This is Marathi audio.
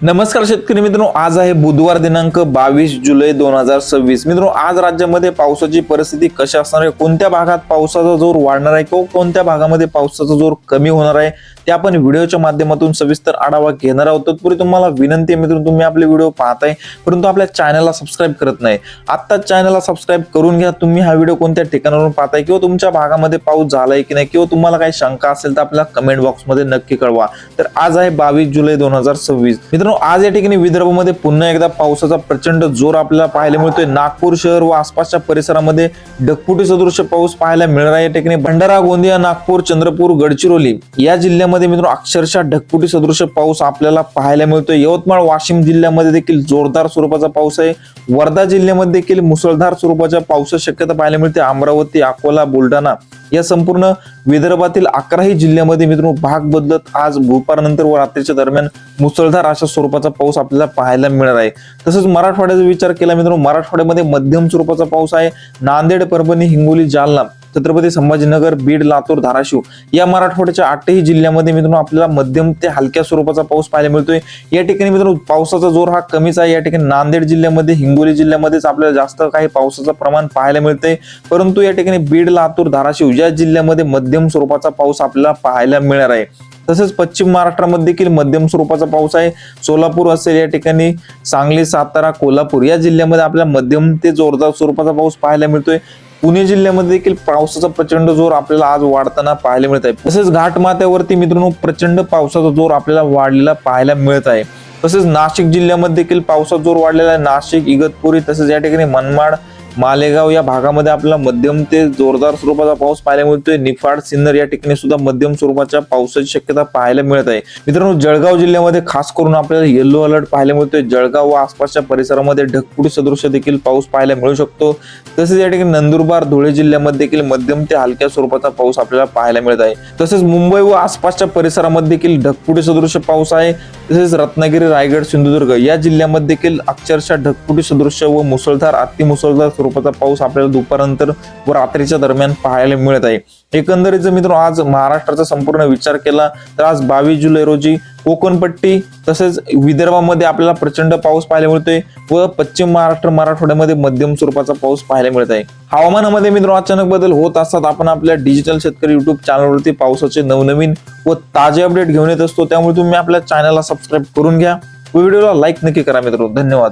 नमस्कार शेतकरी मित्रांनो, आज आहे बुधवार दिनांक 22 जुलै 2026। मित्रांनो, आज राज्यामध्ये पावसाची परिस्थिती कशी असणार आहे, कोणत्या भागात पावसाचा जोर वाढणार आहे किंवा कोणत्या भागामध्ये पावसाचा जोर कमी होणार आहे, ते आपण व्हिडिओच्या माध्यमातून सविस्तर आढावा घेणार आहोत। तत्पूर्वी तुम्हाला विनंती आहे मित्रांनो, तुम्ही आपले व्हिडिओ पाहताय परंतु आपल्या चॅनलला सबस्क्राइब करत नाही, आता चॅनलला सबस्क्राइब करून घ्या। तुम्ही हा व्हिडिओ कोणत्या ठिकाणावरून पाहताय किंवा तुमच्या भागामध्ये पाऊस झालाय की नाही किंवा तुम्हाला काही शंका असेल तर आपल्या कमेंट बॉक्स मध्ये नक्की कळवा। तर आज आहे 22 जुलै 2026। मित्रांनो, आज या ठिकाणी विदर्भामध्ये पुन्हा एकदा पावसाचा प्रचंड जोर आपल्याला पाहायला मिळतोय। नागपूर शहर व आसपासच्या परिसरामध्ये ढगफुटी सदृश पाऊस पाहायला मिळणार आहे। या ठिकाणी भंडारा, गोंदिया, नागपूर, चंद्रपूर, गडचिरोली या जिल्ह्यामध्ये मित्रांनो अक्षरशः ढगफुटी सदृश पाऊस आपल्याला पाहायला मिळतोय। यवतमाळ, वाशिम जिल्ह्यामध्ये देखील जोरदार स्वरूपाचा पाऊस आहे। वर्धा जिल्ह्यामध्ये देखील मुसळधार स्वरूपाच्या पावसाची शक्यता पाहायला मिळते। अमरावती, अकोला, बुलढाणा या संपूर्ण विदर्भातील 11ही जिल्ह्यामध्ये मित्रांनो भाग बदलत आज दुपारनंतर व रात्रीच्या दरम्यान मुसळधार अशा स्वरूपाचा पाऊस आपल्याला पाहायला मिळणार आहे। तसंच मराठवाड्याचा विचार केला मित्रांनो, मराठवाड्यामध्ये मध्यम स्वरूपाचा पाऊस आहे। नांदेड, परभणी, हिंगोली, जालना, छत्रपती संभाजीनगर, बीड, लातूर, धाराशिव या मराठवाड्याच्या 8ही जिल्ह्यामध्ये मित्रांनो आपल्याला मध्यम ते हलक्या स्वरूपाचा पाऊस पाहायला मिळतोय। या ठिकाणी मित्रांनो पावसाचा जोर हा कमीच आहे। या ठिकाणी नांदेड जिल्ह्यामध्ये, हिंगोली जिल्ह्यामध्येच आपल्याला जास्त काही पावसाचं प्रमाण पाहायला मिळतंय, परंतु या ठिकाणी बीड, लातूर, धाराशिव या जिल्ह्यामध्ये मध्यम स्वरूपाचा पाऊस आपल्याला पाहायला मिळणार आहे। तसेच पश्चिम महाराष्ट्रामध्ये देखील मध्यम स्वरूपाचा पाऊस आहे। सोलापूर असेल, या ठिकाणी सांगली, सातारा, कोल्हापूर या जिल्ह्यामध्ये आपल्याला मध्यम ते जोरदार स्वरूपाचा पाऊस पाहायला मिळतोय। पुणे जिल्ह्यामध्ये देखील पावसाचा प्रचंड जोर आपल्याला आज वाढताना पाहायला मिळत आहे। तसेच घाटमाथ्यावरती मित्रांनो प्रचंड पावसाचा जोर आपल्याला वाढलेला पाहायला मिळत आहे। तसेच नाशिक जिल्ह्यामध्ये देखील पावसाचा जोर वाढलेला आहे। नाशिक, इगतपुरी, तसेच या ठिकाणी मनमाड, मालेगाव या भागामध्ये आपल्याला मध्यम ते जोरदार स्वरूपाचा पाऊस पाहायला मिळतोय। निफाड, सिन्नर या ठिकाणी सुद्धा मध्यम स्वरूपाच्या पावसाची शक्यता पाहायला मिळत आहे। मित्रांनो, जळगाव जिल्ह्यामध्ये खास करून आपल्याला येलो अलर्ट पाहायला मिळतोय। जळगाव व आसपासच्या परिसरामध्ये ढगफुटी सदृश देखील पाऊस पाहायला मिळू शकतो। तसेच या ठिकाणी नंदुरबार, धुळे जिल्ह्यामध्ये देखील मध्यम ते हलक्या स्वरूपाचा पाऊस आपल्याला पाहायला मिळत आहे। तसेच मुंबई व आसपासच्या परिसरामध्ये देखील ढगफुटी सदृश पाऊस आहे। तसेच रत्नागिरी, रायगड, सिंधुदुर्ग या जिल्ह्यामध्ये देखील अक्षरशः ढगफुटी सदृश व मुसळधार, अतिमुसळधार स्वरूपाचा पाऊस आपल्याला दुपारनंतर व रात्रीच्या दरम्यान पाहायला मिळत आहे। एकंदरीत मित्रांनो आज महाराष्ट्राचा संपूर्ण विचार केला तर आज 22 जुलै रोजी कोकणपट्टी तसेच विदर्भामध्ये आपल्याला प्रचंड पाऊस पाहायला मिळतोय व पश्चिम महाराष्ट्र, मराठवाड्यामध्ये मध्यम स्वरूपाचा पाऊस पाहायला मिळत आहे। हवामानामध्ये मित्रांनो अचानक बदल होत असतात। आपण आपल्या डिजिटल शेतकरी युट्यूब चॅनलवरती पावसाचे नवनवीन व ताजे अपडेट घेऊन येत असतो, त्यामुळे तुम्ही आपल्या चॅनलला सबस्क्राईब करून घ्या व व्हिडिओला लाईक नक्की करा मित्रांनो। धन्यवाद।